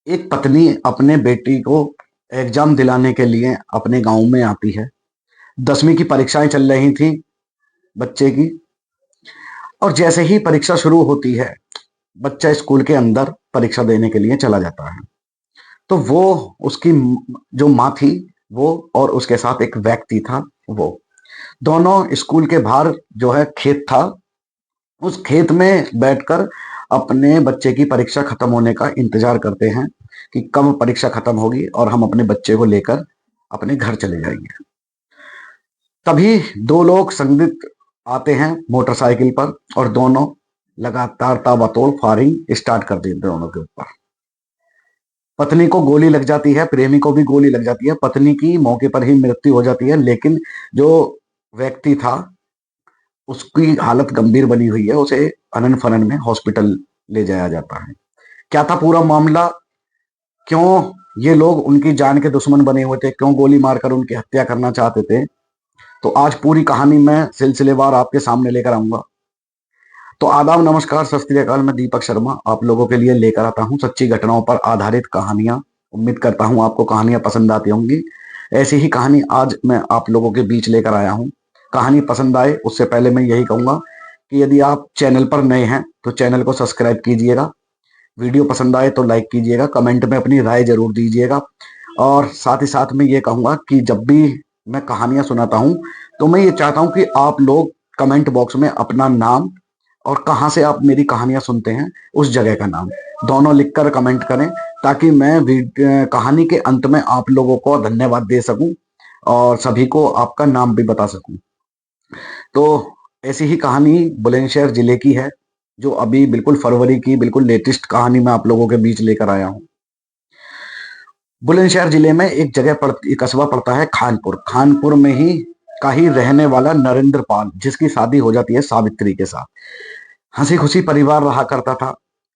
एक पत्नी अपने बेटी को एग्जाम दिलाने के लिए अपने गांव में आती है। 10वीं की परीक्षाएं चल रही थी बच्चे की। और जैसे ही परीक्षा शुरू होती है, बच्चा स्कूल के अंदर परीक्षा देने के लिए चला जाता है। तो वो उसकी जो माँ थी वो, और उसके साथ एक व्यक्ति था, वो दोनों स्कूल के बाहर जो है खेत था, उस खेत में बैठकर अपने बच्चे की परीक्षा खत्म होने का इंतजार करते हैं कि कब परीक्षा खत्म होगी और हम अपने बच्चे को लेकर अपने घर चले जाएंगे। तभी दो लोग संदिग्ध आते हैं मोटरसाइकिल पर, और दोनों लगातार ताबड़तोड़ फायरिंग स्टार्ट कर देते हैं दोनों के ऊपर। पत्नी को गोली लग जाती है, प्रेमी को भी गोली लग जाती है। पत्नी की मौके पर ही मृत्यु हो जाती है, लेकिन जो व्यक्ति था उसकी हालत गंभीर बनी हुई है, उसे अनन फनन में हॉस्पिटल ले जाया जाता है। क्या था पूरा मामला, क्यों ये लोग उनकी जान के दुश्मन बने हुए थे, क्यों गोली मारकर उनकी हत्या करना चाहते थे, तो आज पूरी कहानी मैं सिलसिलेवार आपके सामने लेकर आऊंगा। तो आदाब, नमस्कार, सत श्री अकाल। मैं दीपक शर्मा आप लोगों के लिए लेकर आता हूं सच्ची घटनाओं पर आधारित कहानियां। उम्मीद करता हूं आपको कहानियां पसंद आती होंगी। ऐसी ही कहानी आज मैं आप लोगों के बीच लेकर आया हूं। कहानी पसंद आए उससे पहले मैं यही कहूंगा कि यदि आप चैनल पर नए हैं तो चैनल को सब्सक्राइब कीजिएगा। वीडियो पसंद आए तो लाइक कीजिएगा, कमेंट में अपनी राय जरूर दीजिएगा। और साथ ही साथ मैं ये कहूंगा कि जब भी मैं कहानियां सुनाता हूं तो मैं ये चाहता हूं कि आप लोग कमेंट बॉक्स में अपना नाम और कहाँ से आप मेरी कहानियां सुनते हैं उस जगह का नाम दोनों लिखकर कमेंट करें, ताकि मैं कहानी के अंत में आप लोगों को धन्यवाद दे सकूं और सभी को आपका नाम भी बता सकूं। तो ऐसी ही कहानी बुलंदशहर जिले की है, जो अभी बिल्कुल फरवरी की बिल्कुल लेटेस्ट कहानी मैं आप लोगों के बीच लेकर आया हूं। बुलंदशहर जिले में एक जगह पड़ती कस्बा पड़ता है खानपुर। खानपुर में ही का ही रहने वाला नरेंद्र पाल, जिसकी शादी हो जाती है सावित्री के साथ। हंसी खुशी परिवार रहा करता था।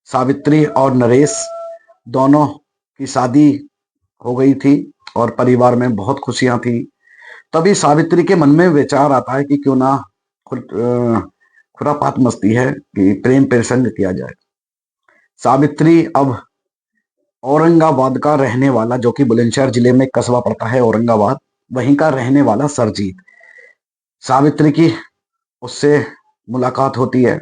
सावित्री और नरेश दोनों की शादी हो गई थी और परिवार में बहुत खुशियां थी। तभी सावित्री के मन में विचार आता है कि क्यों ना खुरापात मस्ती है कि प्रेम प्रसंग किया जाए। सावित्री अब औरंगाबाद का रहने वाला, जो कि बुलंदशहर जिले में एक कस्बा पड़ता है औरंगाबाद, वहीं का रहने वाला सरजीत, सावित्री की उससे मुलाकात होती है।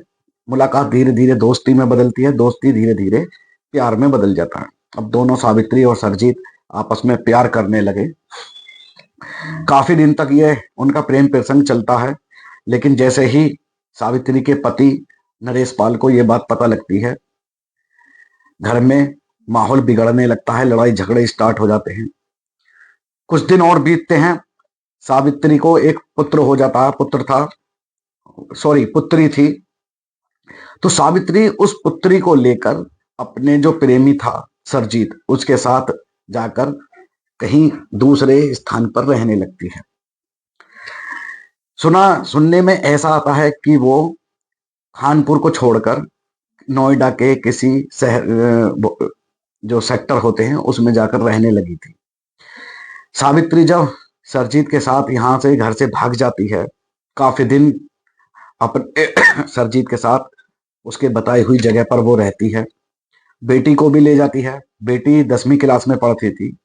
मुलाकात धीरे धीरे दोस्ती में बदलती है, दोस्ती धीरे धीरे प्यार में बदल जाता है। अब दोनों सावित्री और सरजीत आपस में प्यार करने लगे। काफी दिन तक ये उनका प्रेम प्रसंग चलता है, लेकिन जैसे ही सावित्री के पति नरेश पाल को ये बात पता लगती है, घर में माहौल बिगड़ने लगता है, लड़ाई झगड़े स्टार्ट हो जाते हैं। कुछ दिन और बीतते हैं। सावित्री को एक पुत्र हो जाता है, पुत्र था, सॉरी पुत्री थी। तो सावित्री उस पुत्री को लेकर अपने जो प्रेमी था सरजीत, उसके साथ जाकर कहीं दूसरे स्थान पर रहने लगती है। सुनने में ऐसा आता है कि वो खानपुर को छोड़कर नोएडा के किसी शहर, जो सेक्टर होते हैं, उसमें जाकर रहने लगी थी। सावित्री जब सरजीत के साथ यहां से घर से भाग जाती है, काफी दिन अपने सरजीत के साथ उसके बताई हुई जगह पर वो रहती है। बेटी को भी ले जाती है। बेटी 10वीं क्लास में पढ़ती थी।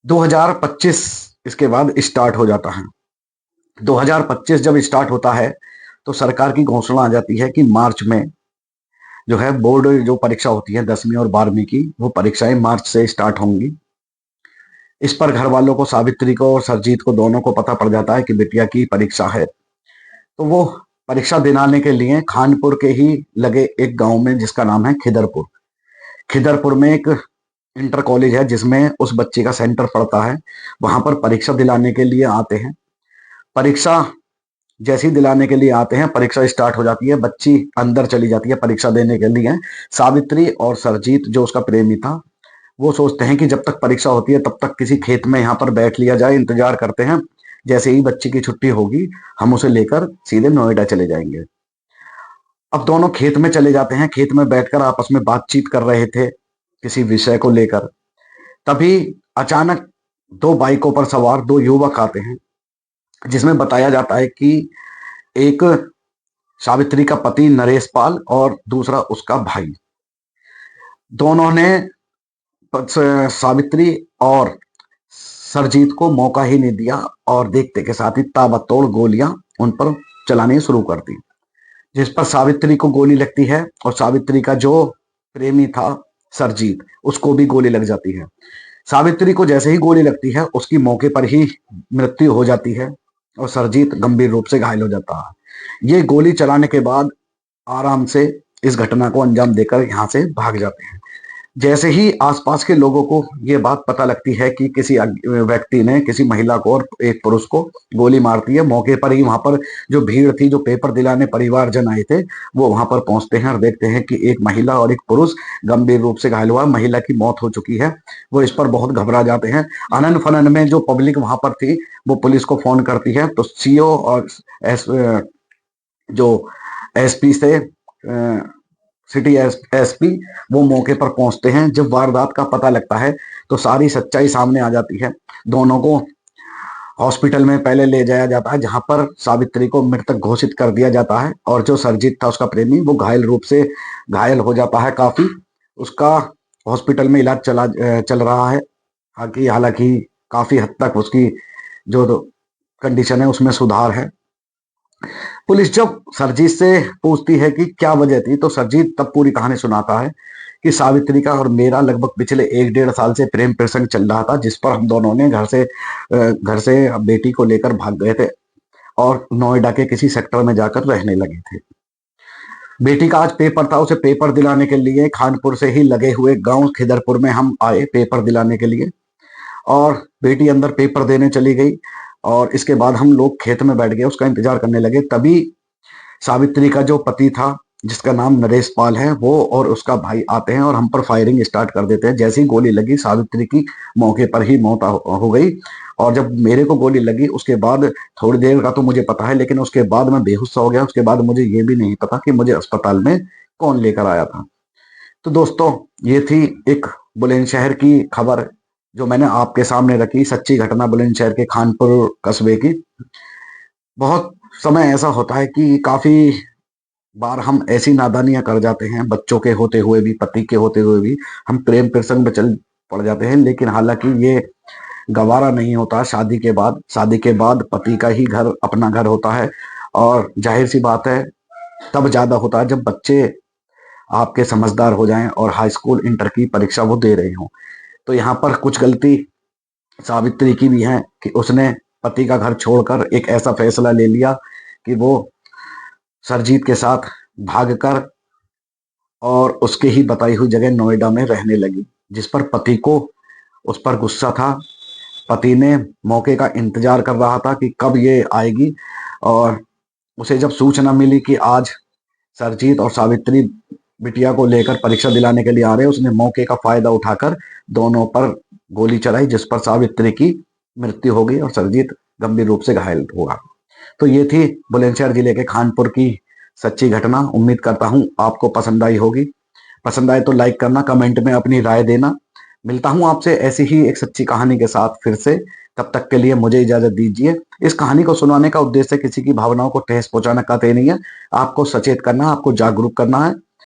2025 इसके बाद स्टार्ट हो जाता है। 2025 जब स्टार्ट होता है तो सरकार की घोषणा आ जाती है कि मार्च में जो है बोर्ड जो परीक्षा होती है 10वीं और 12वीं की, वो परीक्षाएं मार्च से स्टार्ट होंगी। इस पर घर वालों को, सावित्री को और सरजीत को, दोनों को पता पड़ जाता है कि बिटिया की परीक्षा है। तो वो परीक्षा दिलाने के लिए खानपुर के ही लगे एक गांव में, जिसका नाम है खिदरपुर, खिदरपुर में एक इंटर कॉलेज है जिसमें उस बच्चे का सेंटर पड़ता है। वहां पर परीक्षा दिलाने के लिए आते हैं। परीक्षा जैसी दिलाने के लिए आते हैं, परीक्षा स्टार्ट हो जाती है। बच्ची अंदर चली जाती है परीक्षा देने के लिए। सावित्री और सरजीत, जो उसका प्रेमी था, वो सोचते हैं कि जब तक परीक्षा होती है तब तक किसी खेत में यहाँ पर बैठ लिया जाए, इंतजार करते हैं, जैसे ही बच्ची की छुट्टी होगी हम उसे लेकर सीधे नोएडा चले जाएंगे। अब दोनों खेत में चले जाते हैं। खेत में बैठकर आपस में बातचीत कर रहे थे किसी विषय को लेकर। तभी अचानक दो बाइकों पर सवार दो युवक आते हैं, जिसमें बताया जाता है कि एक सावित्री का पति नरेश पाल और दूसरा उसका भाई, दोनों ने सावित्री और सरजीत को मौका ही नहीं दिया और देखते के साथ ही ताबड़तोड़ गोलियां उन पर चलानी शुरू कर दी, जिस पर सावित्री को गोली लगती है और सावित्री का जो प्रेमी था सरजीत, उसको भी गोली लग जाती है। सावित्री को जैसे ही गोली लगती है उसकी मौके पर ही मृत्यु हो जाती है और सरजीत गंभीर रूप से घायल हो जाता है। ये गोली चलाने के बाद आराम से इस घटना को अंजाम देकर यहाँ से भाग जाते हैं। जैसे ही आसपास के लोगों को ये बात पता लगती है कि किसी व्यक्ति ने किसी महिला को और एक पुरुष को गोली मारती है, मौके पर ही वहां पर जो भीड़ थी, जो पेपर दिलाने परिवारजन आए थे, वो वहां पर पहुंचते हैं और देखते हैं कि एक महिला और एक पुरुष गंभीर रूप से घायल हुआ, महिला की मौत हो चुकी है। वो इस पर बहुत घबरा जाते हैं। आनंद फनन में जो पब्लिक वहां पर थी वो पुलिस को फोन करती है, तो सीओ और जो एसपी से सिटी एसपी वो मौके पर पहुंचते हैं। जब वारदात का पता लगता है तो सारी सच्चाई सामने आ जाती है। दोनों को हॉस्पिटल में पहले ले जाया जाता है, जहां पर सावित्री को मृतक घोषित कर दिया जाता है और जो सरजीत था उसका प्रेमी, वो घायल रूप से घायल हो जाता है काफी। उसका हॉस्पिटल में इलाज चल रहा है। हालांकि काफी हद तक उसकी जो कंडीशन है उसमें सुधार है। पुलिस जब सरजीत से पूछती है कि क्या वजह थी, तो सरजीत तब पूरी कहानी सुनाता है कि सावित्री का और मेरा लगभग पिछले 1-1.5 साल से प्रेम प्रसंग चल रहा था, जिस पर हम दोनों ने घर से बेटी को लेकर भाग गए थे और नोएडा के किसी सेक्टर में जाकर रहने लगे थे। बेटी का आज पेपर था, उसे पेपर दिलाने के लिए खानपुर से ही लगे हुए गांव खिदरपुर में हम आए पेपर दिलाने के लिए, और बेटी अंदर पेपर देने चली गई और इसके बाद हम लोग खेत में बैठ गए, उसका इंतजार करने लगे। तभी सावित्री का जो पति था, जिसका नाम नरेश पाल है, वो और उसका भाई आते हैं और हम पर फायरिंग स्टार्ट कर देते हैं। जैसे ही गोली लगी, सावित्री की मौके पर ही मौत हो गई। और जब मेरे को गोली लगी उसके बाद थोड़ी देर का तो मुझे पता है, लेकिन उसके बाद मैं बेहोश हो गया। उसके बाद मुझे ये भी नहीं पता कि मुझे अस्पताल में कौन लेकर आया था। तो दोस्तों, ये थी एक बुलंदशहर की खबर जो मैंने आपके सामने रखी, सच्ची घटना बुलंदशहर के खानपुर कस्बे की। बहुत समय ऐसा होता है कि काफी बार हम ऐसी नादानियां कर जाते हैं, बच्चों के होते हुए भी, पति के होते हुए भी हम प्रेम प्रसंग में चल पड़ जाते हैं। लेकिन हालांकि ये गवारा नहीं होता। शादी के बाद पति का ही घर अपना घर होता है, और जाहिर सी बात है तब ज्यादा होता है जब बच्चे आपके समझदार हो जाएं और हाई स्कूल इंटर की परीक्षा वो दे रहे हों। तो यहाँ पर कुछ गलती सावित्री की भी है कि उसने पति का घर छोड़कर एक ऐसा फैसला ले लिया कि वो सरजीत के साथ भागकर और उसके ही बताई हुई जगह नोएडा में रहने लगी, जिस पर पति को उस पर गुस्सा था। पति ने मौके का इंतजार कर रहा था कि कब ये आएगी, और उसे जब सूचना मिली कि आज सरजीत और सावित्री बिटिया को लेकर परीक्षा दिलाने के लिए आ रहे हैं, उसने मौके का फायदा उठाकर दोनों पर गोली चलाई, जिस पर सावित्री की मृत्यु हो गई और सरजीत गंभीर रूप से घायल हुआ। तो ये थी बुलंदशहर जिले के खानपुर की सच्ची घटना। उम्मीद करता हूं आपको पसंद आई होगी। पसंद आए तो लाइक करना, कमेंट में अपनी राय देना। मिलता हूं आपसे ऐसी ही एक सच्ची कहानी के साथ फिर से। तब तक के लिए मुझे इजाजत दीजिए। इस कहानी को सुनाने का उद्देश्य किसी की भावनाओं को ठेस पहुंचाना कतई नहीं है। आपको सचेत करना, आपको जागरूक करना है